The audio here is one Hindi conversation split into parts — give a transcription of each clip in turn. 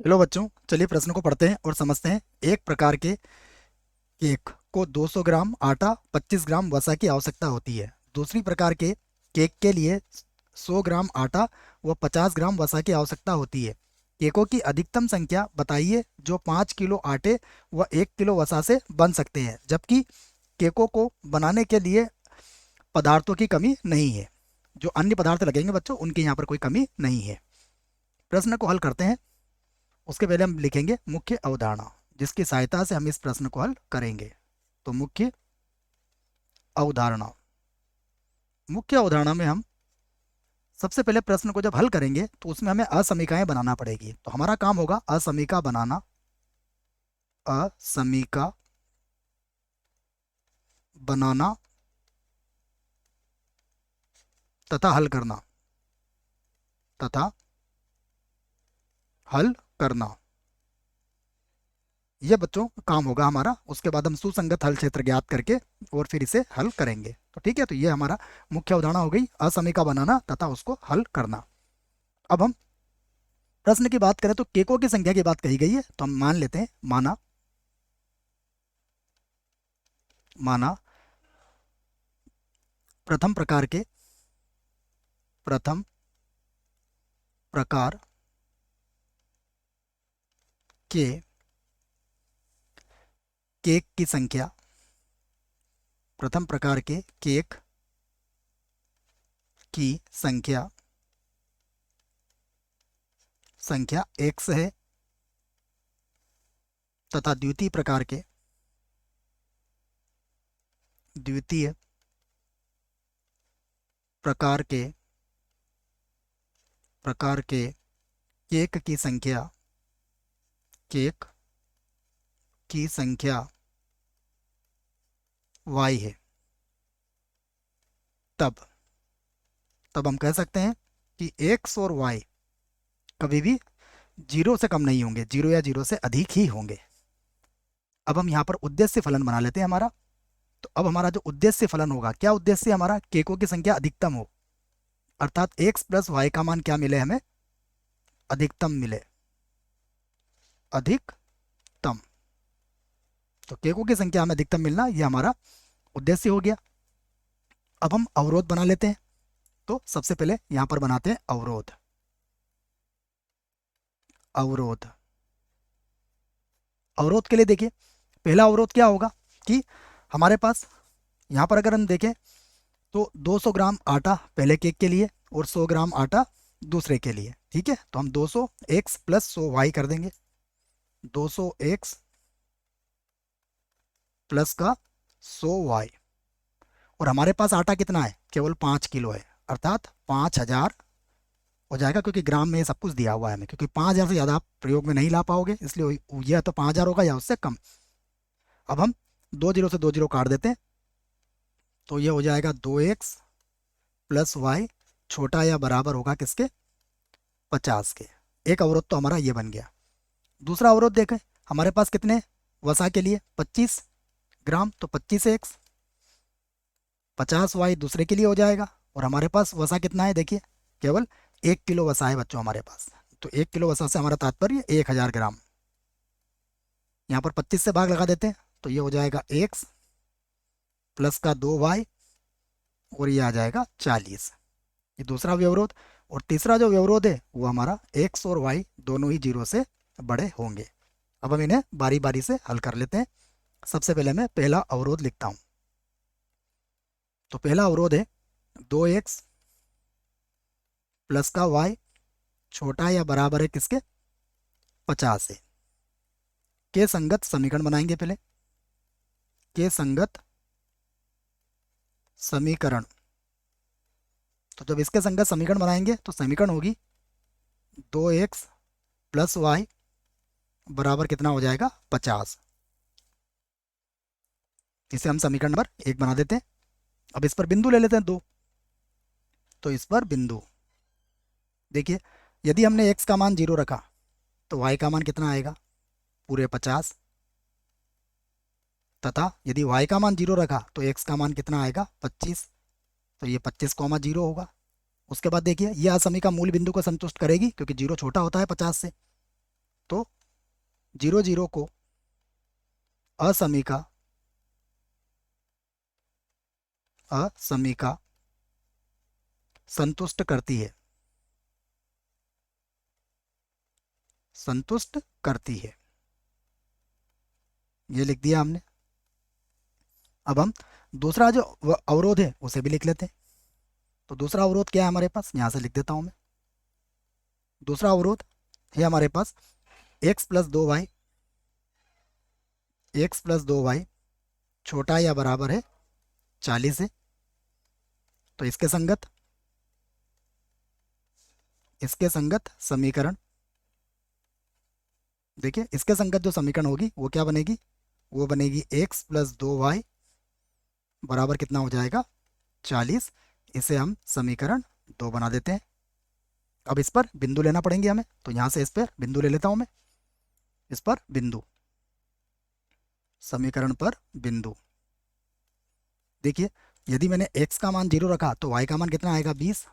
हेलो बच्चों, चलिए प्रश्न को पढ़ते हैं और समझते हैं। एक प्रकार के केक को 200 ग्राम आटा 25 ग्राम वसा की आवश्यकता होती है। दूसरी प्रकार के केक के लिए 100 ग्राम आटा व 50 ग्राम वसा की आवश्यकता होती है। केकों की अधिकतम संख्या बताइए जो 5 किलो आटे व 1 किलो वसा से बन सकते हैं, जबकि केकों को बनाने के लिए पदार्थों की कमी नहीं है। जो अन्य पदार्थ लगेंगे बच्चों, उनकी यहाँ पर कोई कमी नहीं है। प्रश्न को हल करते हैं। उसके पहले हम लिखेंगे मुख्य अवधारणा, जिसकी सहायता से हम इस प्रश्न को हल करेंगे। तो अवधारणा मुख्य अवधारणा में हम सबसे पहले प्रश्न को जब हल करेंगे तो उसमें हमें असमीकाएं बनाना पड़ेगी। तो हमारा काम होगा असमीका बनाना, असमीका बनाना तथा हल करना, तथा हल करना। यह बच्चों काम होगा हमारा। उसके बाद हम सुसंगत हल क्षेत्र ज्ञात करके और फिर इसे हल करेंगे। तो ठीक है, तो ये हमारा मुख्य अवधारणा हो गई, असमीका बनाना तथा उसको हल करना। अब हम प्रश्न की बात करें तो केकों की संख्या की बात कही गई है, तो हम मान लेते हैं, माना माना प्रथम प्रकार के प्रथम प्रकार के केक की संख्या, प्रथम प्रकार के केक की संख्या संख्या x है, तथा द्वितीय प्रकार के केक की संख्या केक की संख्या y है। तब तब हम कह सकते हैं कि x और y कभी भी जीरो से कम नहीं होंगे, जीरो या जीरो से अधिक ही होंगे। अब हम यहाँ पर उद्देश्य फलन बना लेते हैं हमारा। तो अब हमारा जो उद्देश्य फलन होगा, क्या उद्देश्य हमारा, केकों की संख्या अधिकतम हो, अर्थात x प्लस वाई का मान क्या मिले हमें, अधिकतम मिले, अधिकतम। तो केकों की संख्या हमें अधिकतम मिलना, यह हमारा उद्देश्य हो गया। अब हम अवरोध बना लेते हैं। तो सबसे पहले यहां पर बनाते हैं अवरोध। अवरोध अवरोध के लिए देखिए, पहला अवरोध क्या होगा कि हमारे पास यहां पर अगर हम देखें तो 200 ग्राम आटा पहले केक के लिए और 100 ग्राम आटा दूसरे के लिए। ठीक है, तो हम 200 एक्स प्लस 100 वाई कर देंगे। 200 एक्स प्लस का 100 वाई। और हमारे पास आटा कितना है, केवल 5 किलो है, अर्थात 5000 हो जाएगा, क्योंकि ग्राम में ये सब कुछ दिया हुआ है हमें, क्योंकि 5000 से ज़्यादा आप प्रयोग में नहीं ला पाओगे, इसलिए यह तो 5000 होगा या उससे कम। अब हम 2 जीरो से 2 जीरो काट देते हैं, तो ये हो जाएगा 2x प्लस वाई छोटा या बराबर होगा किसके, 50 के। एक अवरोध तो हमारा ये बन गया। दूसरा अवरोध देखें, हमारे पास कितने वसा के लिए 25 ग्राम, तो 25x 50y दूसरे के लिए हो जाएगा। और हमारे पास वसा कितना है, देखिए केवल 1 किलो वसा है बच्चों हमारे पास। तो 1 किलो वसा से हमारा तात्पर्य 1000 ग्राम। यहाँ पर 25 से भाग लगा देते हैं, तो ये हो जाएगा x प्लस का 2y और ये आ जाएगा 40। ये दूसरा व्यवरोध। और तीसरा जो व्यवरोध है वो हमारा x और y दोनों ही जीरो से बड़े होंगे। अब हम इन्हें बारी बारी से हल कर लेते हैं। सबसे पहले मैं पहला अवरोध लिखता हूँ। तो पहला अवरोध है 2x प्लस का y छोटा या बराबर है किसके, 50 से, के संगत समीकरण बनाएंगे पहले। के संगत समीकरण। तो जब इसके संगत समीकरण बनाएंगे तो समीकरण होगी 2x प्लस वाई बराबर कितना हो जाएगा, 50। इसे हम समीकरण नंबर 1 बना देते हैं। अब इस पर बिंदु ले लेते हैं 2। तो इस पर बिंदु देखिए, यदि हमने x का मान 0 रखा तो y का मान कितना आएगा, पूरे 50। तथा यदि y का मान 0 रखा तो x का मान कितना आएगा, 25। तो ये 25,0 होगा। उसके बाद देखिए, यह असमीका मूल बिंदु को संतुष्ट करेगी, क्योंकि 0 छोटा होता है 50 से। तो जीरो जीरो को असमीका असमीका संतुष्ट करती है, संतुष्ट करती है, ये लिख दिया हमने। अब हम दूसरा जो अवरोध है उसे भी लिख लेते हैं। तो दूसरा अवरोध क्या है हमारे पास, यहाँ से लिख देता हूँ मैं। दूसरा अवरोध है हमारे पास x+2y, x+2y छोटा या बराबर है 40 है। तो इसके संगत समीकरण, देखिए इसके संगत जो समीकरण होगी वो क्या बनेगी, वो बनेगी x+2y बराबर कितना हो जाएगा 40। इसे हम समीकरण 2 बना देते हैं। अब इस पर बिंदु लेना पड़ेंगे हमें, तो यहाँ से इस पर बिंदु ले लेता हूँ मैं। इस पर बिंदु, समीकरण पर बिंदु। देखिए यदि मैंने x का मान 0 रखा तो y का मान कितना आएगा 20।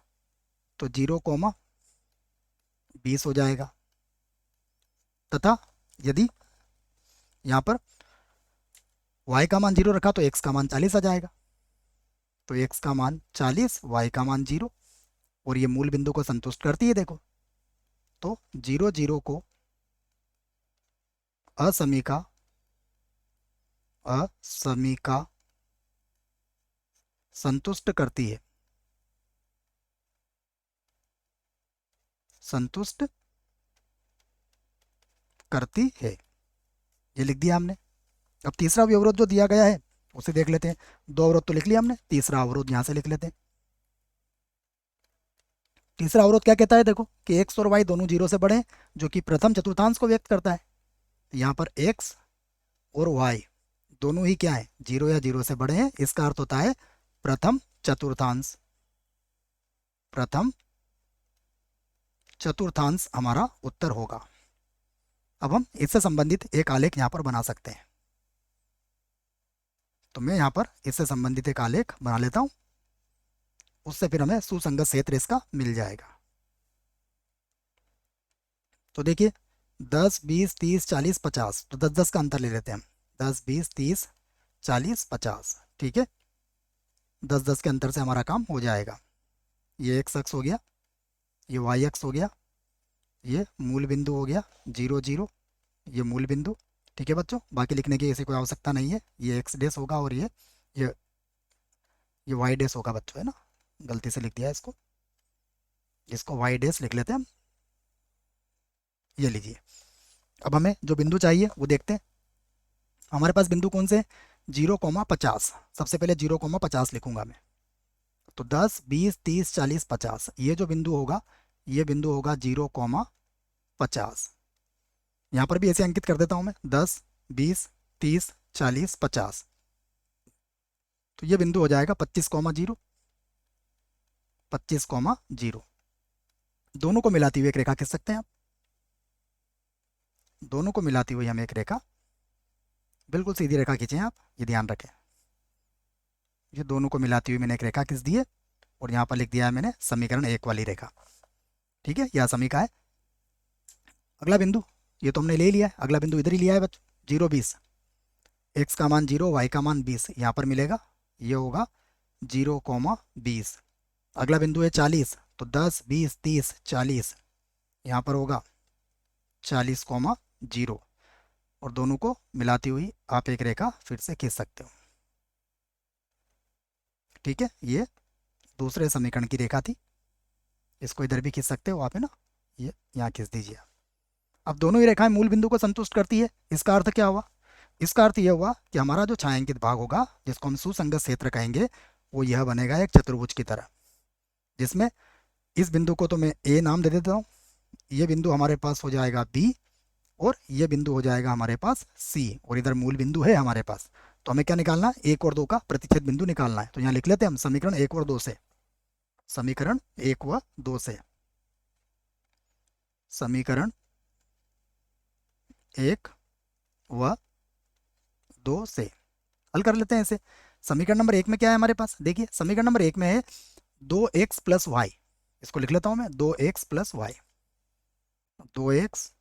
तो 0,20 हो जाएगा। तथा यदि यहाँ पर y का मान 0 रखा तो x का मान 40 आ जाएगा। तो x का मान 40, y का मान 0, और ये मूल बिंदु को संतुष्ट करती है। देखो तो 0 0 को असमीका असमीका संतुष्ट करती है, संतुष्ट करती है, ये लिख दिया हमने। अब तीसरा अवरोध जो दिया गया है उसे देख लेते हैं। दो अवरोध तो लिख लिया हमने, तीसरा अवरोध यहां से लिख लेते हैं। तीसरा अवरोध क्या कहता है, देखो कि x और y दोनों 0 से बड़े हैं, जो कि प्रथम चतुर्थांश को व्यक्त करता है। तो यहाँ पर x और y दोनों ही क्या है 0 या 0 से बड़े हैं, इसका अर्थ होता है प्रथम चतुर्थांश। प्रथम चतुर्थांश हमारा उत्तर होगा। अब हम इससे संबंधित एक आलेख यहाँ पर बना सकते हैं। तो मैं यहाँ पर इससे संबंधित एक आलेख बना लेता हूँ, उससे फिर हमें सुसंगत क्षेत्र इसका मिल जाएगा। तो देखिए 10 20 30 40 50, तो 10 10 का अंतर ले लेते हैं हम। 10 20 30 40 50, ठीक है। 10 10 के अंतर से हमारा काम हो जाएगा। ये x अक्ष हो गया, ये y अक्ष हो गया, ये मूल बिंदु हो गया 0 0, ये मूल बिंदु, ठीक है बच्चों। बाकी लिखने की ऐसी कोई आवश्यकता नहीं है। ये x डैश होगा और ये ये y डैश होगा बच्चों, है ना, गलती से लिख दिया है इसको, इसको y डैश लिख लेते हैं हम। ये लीजिए। अब हमें जो बिंदु चाहिए वो देखते हैं। हमारे पास बिंदु कौन से, 0,50। सबसे पहले 0,50 लिखूंगा मैं। तो 10 20 30 40 50, ये जो बिंदु होगा ये बिंदु होगा 0,50। यहाँ पर भी ऐसे अंकित कर देता हूँ मैं, 10 20 30 40 50। तो ये बिंदु हो जाएगा 25,0, 25,0। दोनों को मिलाती हुई एक रेखा खींच सकते हैं आप। दोनों को मिलाती हुई हम एक रेखा, बिल्कुल सीधी रेखा खींचें आप, ये ध्यान रखें। ये दोनों को मिलाती हुई मैंने एक रेखा खींच दी है, और यहाँ पर लिख दिया है मैंने समीकरण 1 वाली रेखा, ठीक है। यह समीकरण है। अगला बिंदु ये तो हमने ले लिया है, अगला बिंदु इधर ही लिया है बच्चों, 0 20। x का मान 0, y का मान 20 यहाँ पर मिलेगा, ये होगा 0,20। अगला बिंदु है 40, तो 10 20 30 40 यहाँ पर होगा 40,0, और दोनों को मिलाती हुई आप एक रेखा फिर से खींच सकते हो, ठीक है। ये दूसरे समीकरण की रेखा थी, इसको इधर भी खींच सकते हो आप, है ना, ये यहाँ खींच दीजिए। अब दोनों ही रेखाएं मूल बिंदु को संतुष्ट करती है। इसका अर्थ क्या हुआ, इसका अर्थ यह हुआ कि हमारा जो छायांकित भाग होगा, जिसको हम सुसंगत क्षेत्र कहेंगे, वो यह बनेगा एक चतुर्भुज की तरह, जिसमें इस बिंदु को तो मैं ए नाम दे देता हूँ, ये बिंदु हमारे पास हो जाएगा बी, और ये बिंदु हो जाएगा हमारे पास सी, और इधर मूल बिंदु है हमारे पास। तो हमें क्या निकालना है, 1 और 2 का प्रतिच्छेद बिंदु निकालना है। तो यहाँ लिख लेते हैं हम समीकरण 1 और 2 से, समीकरण 1 व 2 से, समीकरण 1 व 2 से हल कर लेते हैं इसे। समीकरण नंबर 1 में क्या है हमारे पास, देखिए समीकरण नंबर 1 में है 2x प्लस वाई, इसको लिख लेता हूं मैं 2x plus Y, 2x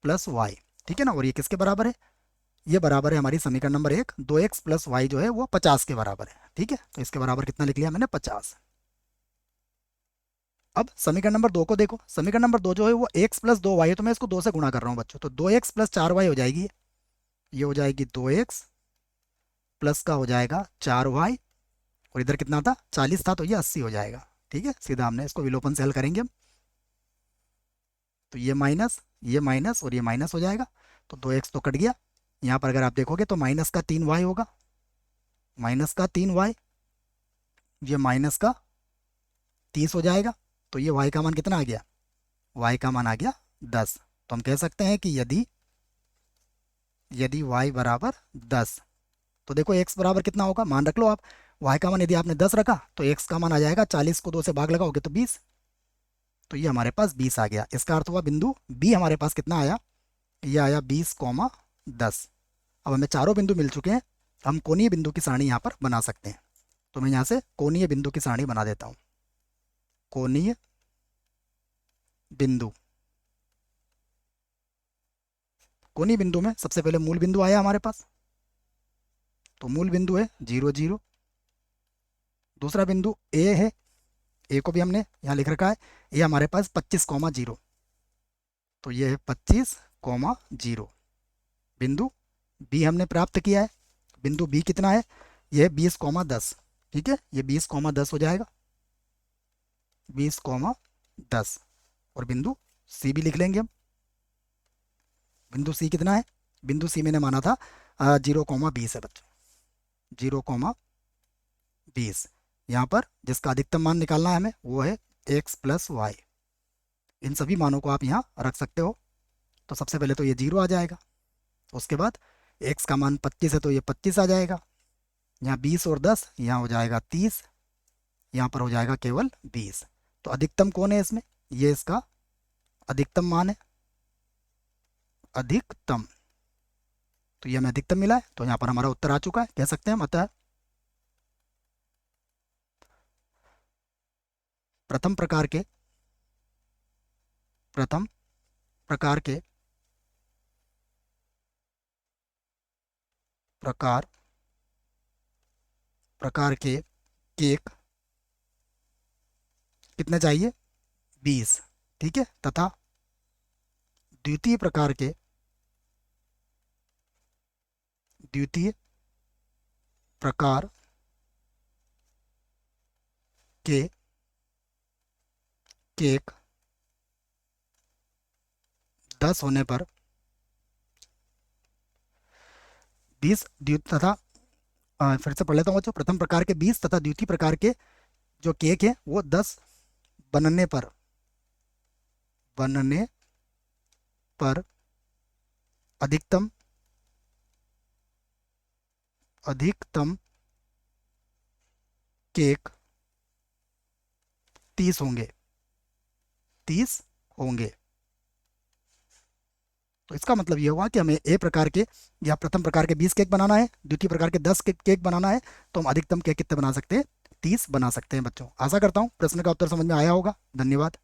plus Y, ठीक है ना। और ये किसके बराबर है, ये बराबर है हमारी समीकरण नंबर 1, 2x प्लस वाई जो है वो 50 के बराबर है, ठीक है। तो इसके बराबर कितना लिख लिया मैंने, 50। अब समीकरण नंबर 2 को देखो, समीकरण नंबर 2 जो है वो x प्लस 2y है, तो मैं इसको 2 से गुणा कर रहा हूँ बच्चों। तो 2x प्लस 4y हो जाएगी, ये हो जाएगी 2x प्लस का हो जाएगा 4y, और इधर कितना था 40 था, तो ये 80 हो जाएगा, ठीक है। सीधा हमने इसको विलोपन से हल करेंगे हम, तो ये माइनस और ये माइनस हो जाएगा, तो 2x तो कट गया। यहाँ पर अगर आप देखोगे तो माइनस का 3y होगा, माइनस का 3y, ये माइनस का 30 हो जाएगा। तो ये y का मान कितना आ गया, y का मान आ गया 10। तो हम कह सकते हैं कि यदि यदि y बराबर 10, तो देखो x बराबर कितना होगा, मान रख लो आप। y का मान यदि आपने 10 रखा तो x का मान आ जाएगा, 40 को 2 से भाग लगाओगे तो 20, तो ये हमारे पास 20 आ गया। इसका अर्थ हुआ बिंदु b हमारे पास कितना आया, ये आया 20,10। अब हमें चारों बिंदु मिल चुके हैं, हम कोणीय बिंदु की सारणी यहाँ पर बना सकते हैं। तो मैं यहाँ से कोणीय बिंदु की सारणी बना देता हूँ। कोणीय बिंदु, कोणीय बिंदु में सबसे पहले मूल बिंदु आया हमारे पास, तो मूल बिंदु है 0 0। दूसरा बिंदु ए है, ए को भी हमने यहाँ लिख रखा है, ये हमारे पास 25,0, तो ये है 25,0। बिंदु बी हमने प्राप्त किया है, बिंदु बी कितना है, ये है 20,10, ठीक है। ये 20,10 हो जाएगा, 20,10। और बिंदु सी भी लिख लेंगे हम। बिंदु सी कितना है, बिंदु सी मैंने माना था 0,20 है बच्चों, 0,20। यहाँ पर जिसका अधिकतम मान निकालना है हमें वो है x प्लस वाई। इन सभी मानों को आप यहाँ रख सकते हो। तो सबसे पहले तो ये 0 आ जाएगा, उसके बाद x का मान 25 है तो ये 25 आ जाएगा, यहाँ 20 और 10 यहाँ हो जाएगा 30, यहाँ पर हो जाएगा केवल 20। तो अधिकतम कौन है इसमें, ये इसका अधिकतम मान है, अधिकतम। तो ये हमें अधिकतम मिला है, तो यहाँ पर हमारा उत्तर आ चुका है, कह सकते हैं हम। अतः प्रथम प्रकार के प्रथम प्रकार के प्रकार प्रकार के केक कितने चाहिए, 20, ठीक है। तथा द्वितीय प्रकार के द्वितीय प्रकार के केक 10 होने पर 20 तथा फिर से पढ़ लेता हूँ बच्चों। प्रथम प्रकार के 20 तथा द्वितीय प्रकार के जो केक है वो 10 बनने पर बनने पर अधिकतम अधिकतम केक 30 होंगे, 30 होंगे। तो इसका मतलब ये हुआ कि हमें ए प्रकार के या प्रथम प्रकार के 20 केक बनाना है, द्वितीय प्रकार के 10 केक बनाना है, तो हम अधिकतम केक कितने बना सकते हैं, 30 बना सकते हैं बच्चों। आशा करता हूँ प्रश्न का उत्तर समझ में आया होगा। धन्यवाद।